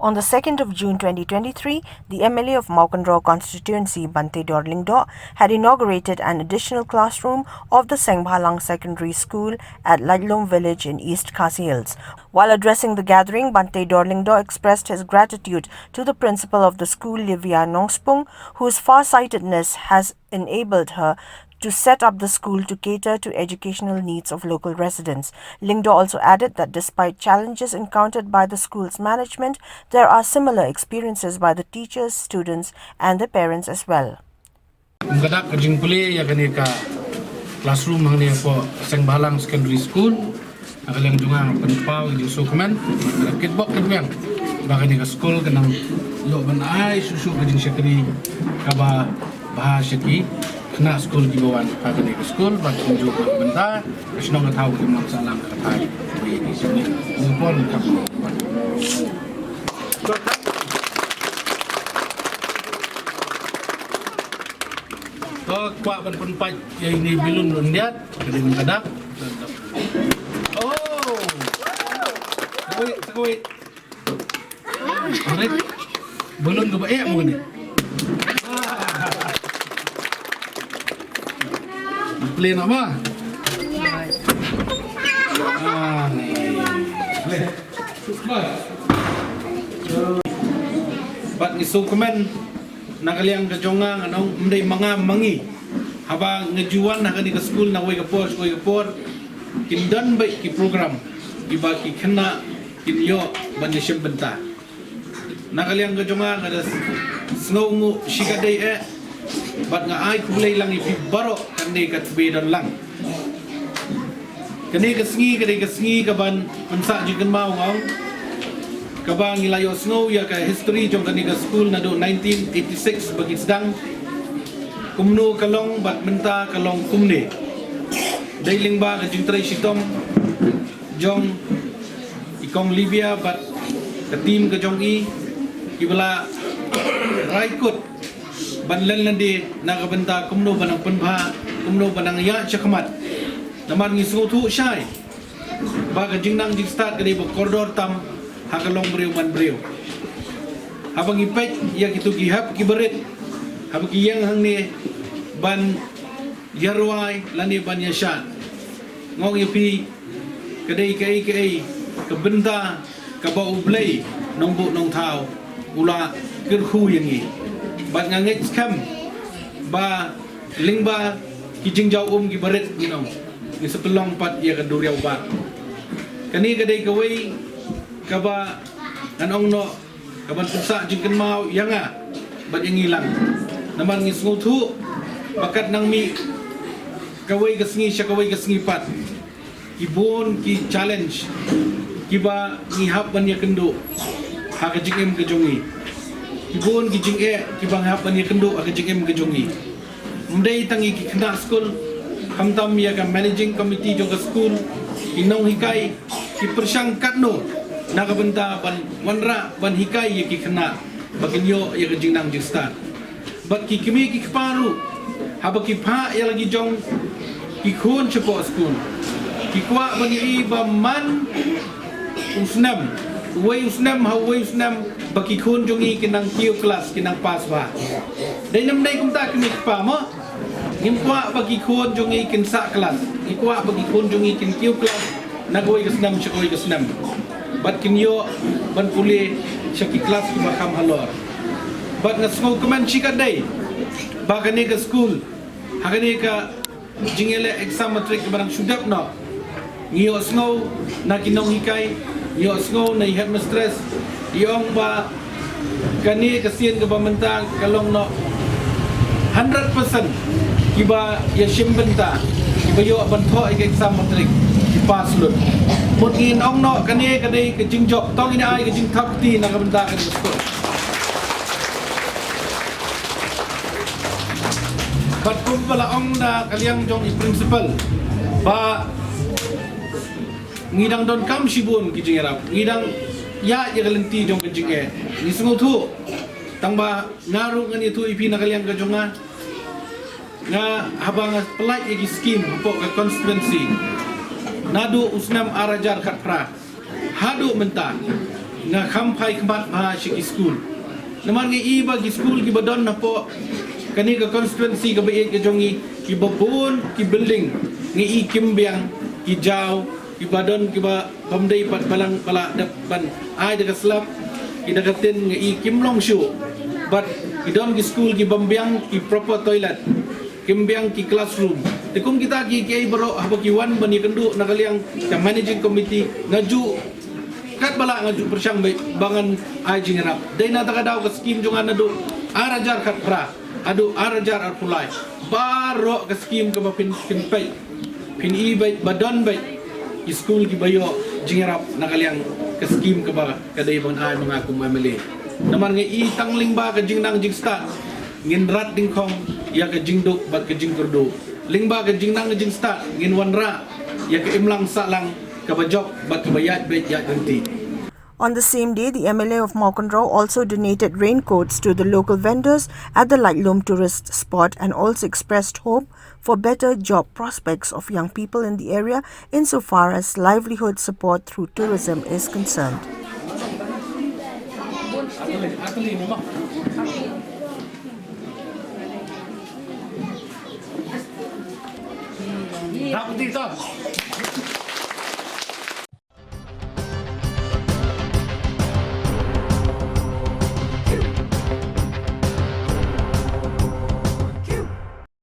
On the 2nd of June 2023, the MLA of Maukandraw constituency, Bante Dorlingdo, had inaugurated an additional classroom of the Sengbhalang Secondary School at Ladlom village in East Khasi Hills. While addressing the gathering, Bante Dorlingdo expressed his gratitude to the principal of the school, Livia Nongspung, whose far-sightedness has enabled her to set up the school to cater to educational needs of local residents. Lingdo also added that despite challenges encountered by the school's management, there are similar experiences by the teachers, students and their parents as well. Classroom hang ni po Sengbhalang Secondary School akalang jungang penpau di sukuman kitbok kitbang baka ni school kanang lo ban ai susu kajing sekri kaba bahasa ki kena school di bawah baka ni school bak tunjuk benda nasional tahu di mana salang katai di sini upon kap kuat berpenpat yang ini belum rendiat dengan kadang. Oh, sekuit. Alright, belum tu baik mungkin ni. Play nama? Ni. Bat ni sukuman nakaliang kejongang anong mday mga mangi haba ngejuan na kani ka school na way kapor kindan bay ki program iba ki kena kinyo banisya benta nakaliang kejongang ada snowmu shikadai bat nga ay kulay lang ibaro kani ka tbedon lang kani kasngi kaban pansa jikan mau ngong kabang ilayo snow ya ka history jong kani ka school na do 1986 bagi sedang kumno kalong bat menta kalong kumne dailing ba ka jing tray sitom jong ikong Libya bat ka team ka jong kibala raikut banlan na di nakabenta kumno banang panbha kumno banang ya chakamat naman ngi sutu syai ba ka jing nang jing start kani ba koridor tam hakalong beriu man beriu habang ipek ya kitu gihap kiberit habang yang hang ni ban yarwai lani ban yashan ngong ipi kadai kebenda kabau blai nongbu nong thau ula kerhu yang ni ban nganget kam ba lingba kijing jau kiberit you know ni sepelong pat ya kaduriau ba kani kadai kawai kaba anong no kaban pusa jingken mau yanga bat yang hilang naman ngis ngutu bakat nang mi kawai kasngi sya kawai kasngi pat ibon ki challenge kiba ngihap ban ya kendo ha ka jingem ke jongi ibon ki jing kiba ngihap ban ya kendo ha ka jingem ke jongi mdai tangi ki kena school hamtam ya ka managing committee jong ka school inong hikai ki persang katno nakabenta ban wanra ban hikai ya ki kena baginyo ya kajing nang jistan bat ki kimi ki paru haba ki pha ya lagi jong ki khon chepo school ki kwa ban i ba man usnam baki khon jongi kinang kiu class kinang pas ba dai nam dai kumta kimi pa mo ngim kwa bagi khon jongi kin sa class ki kwa bagi khon jongi kin kiu class nagoi gasnam chakoi gasnam bat kinyo ban puli syaki kelas ki bakam halor bat nga school kuman chikadai bagane ka school hagane ka jingele exam matric barang sudap no ngiyo snow na kinong hikai ngiyo snow na headmistress yong ba kani kasien ka bamantang kalong no 100% kiba ya shimbenta kiba yo banto exam matric pas lut mungkin ong no kani kadai ke jingjok tong ina ai ke jing thapti na kabenta kan school bat kum bala ong da kaliang jong principal ba ngidang don kam sibun ki jing erap ngidang ya galenti jong ke jing ni sungu thu tang ba ngaru ngani thu ipi na kaliang ka jonga nga habang pelai igi scheme pok ke constituency nadu usnam arajar khatpra hadu menta nga kampai kemat bah si school. Naman nga iba ki school ki badon na po kani ka constituency ka bait ka jongi ki babun ki building nga i kimbyang ki jaw ki badon ki ba pamday pat balang pala depan ay daga slap ki dagatin nga i kimlong shu but ki don ki school ki bambyang ki proper toilet kimbyang ki classroom de kung kita ki kay baro haba ki wan bani kendu nakaliang ka managing committee ngaju kat bala ngaju persyang bangan ay jingerap day na taka daw ka scheme jongan adu arajar kat pra adu arajar ar pulai baro ka scheme ka pin pay pin ibay badon bay school ki bayo jingerap nakaliang ka scheme ka ba kaday bang ay mga kumamili naman nga itangling ba ka jingnang jingsta nginrat ding kong ya ka jingdok bat ka jingkurdo lingba ka jingnang jingsta nginwanra ya ka imlang sa lang kabajok bat kabayat bet ya ganti. On the same day, the MLA of Maukandrao also donated raincoats to the local vendors at the Lightlum tourist spot and also expressed hope for better job prospects of young people in the area insofar as livelihood support through tourism is concerned. Dito.